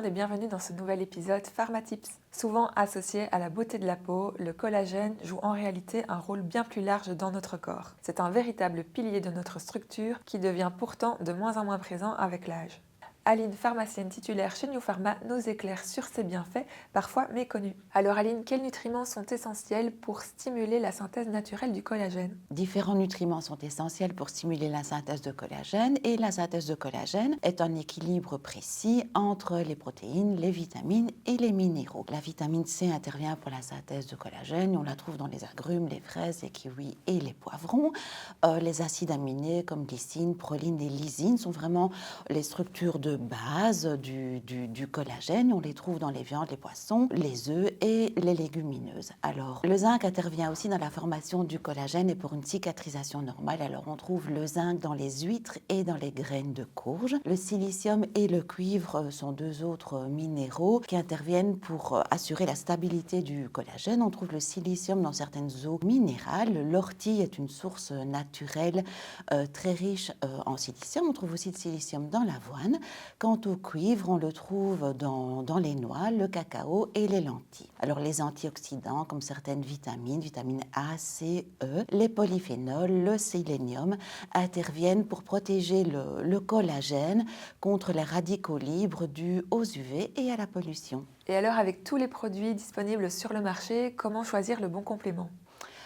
et bienvenue dans ce nouvel épisode Pharmatips. Souvent associé à la beauté de la peau, le collagène joue en réalité un rôle bien plus large dans notre corps. C'est un véritable pilier de notre structure qui devient pourtant de moins en moins présent avec l'âge. Aline, pharmacienne titulaire chez New Pharma, nous éclaire sur ses bienfaits, parfois méconnus. Alors Aline, quels nutriments sont essentiels pour stimuler la synthèse naturelle du collagène? Différents nutriments sont essentiels pour stimuler la synthèse de collagène et la synthèse de collagène est un équilibre précis entre les protéines, les vitamines et les minéraux. La vitamine C intervient pour la synthèse de collagène, on la trouve dans les agrumes, les fraises, les kiwis et les poivrons. Les acides aminés comme lysine, proline et lysine sont vraiment les structures de base du collagène. On les trouve dans les viandes, les poissons, les œufs et les légumineuses. Alors, le zinc intervient aussi dans la formation du collagène et pour une cicatrisation normale. Alors, on trouve le zinc dans les huîtres et dans les graines de courge. Le silicium et le cuivre sont deux autres minéraux qui interviennent pour assurer la stabilité du collagène. On trouve le silicium dans certaines eaux minérales. L'ortie est une source naturelle très riche en silicium. On trouve aussi le silicium dans l'avoine. Quant au cuivre, on le trouve dans les noix, le cacao et les lentilles. Alors les antioxydants comme certaines vitamines, vitamines A, C, E, les polyphénols, le sélénium interviennent pour protéger le collagène contre les radicaux libres dus aux UV et à la pollution. Et alors avec tous les produits disponibles sur le marché, comment choisir le bon complément?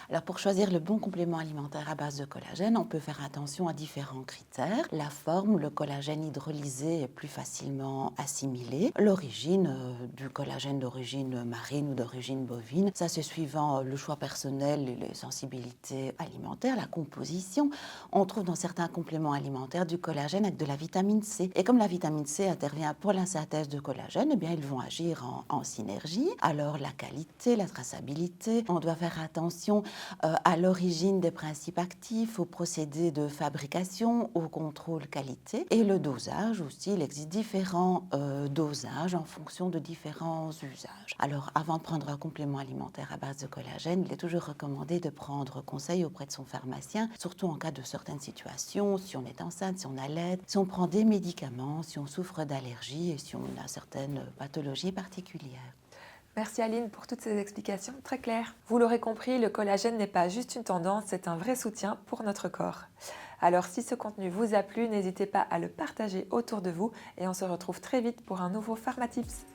Alors pour choisir le bon complément alimentaire à base de collagène, on peut faire attention à différents critères. La forme, le collagène hydrolysé est plus facilement assimilé. L'origine du collagène d'origine marine ou d'origine bovine, ça c'est suivant le choix personnel et les sensibilités alimentaires. La composition, on trouve dans certains compléments alimentaires du collagène avec de la vitamine C. Et comme la vitamine C intervient pour la synthèse de collagène, eh bien ils vont agir en synergie. Alors la qualité, la traçabilité, on doit faire attention à l'origine des principes actifs, au procédé de fabrication, au contrôle qualité et le dosage aussi. Il existe différents dosages en fonction de différents usages. Alors avant de prendre un complément alimentaire à base de collagène, il est toujours recommandé de prendre conseil auprès de son pharmacien, surtout en cas de certaines situations, si on est enceinte, si on allait, si on prend des médicaments, si on souffre d'allergies et si on a certaines pathologies particulières. Merci Aline pour toutes ces explications très claires. Vous l'aurez compris, le collagène n'est pas juste une tendance, c'est un vrai soutien pour notre corps. Alors si ce contenu vous a plu, n'hésitez pas à le partager autour de vous et on se retrouve très vite pour un nouveau Pharmatips.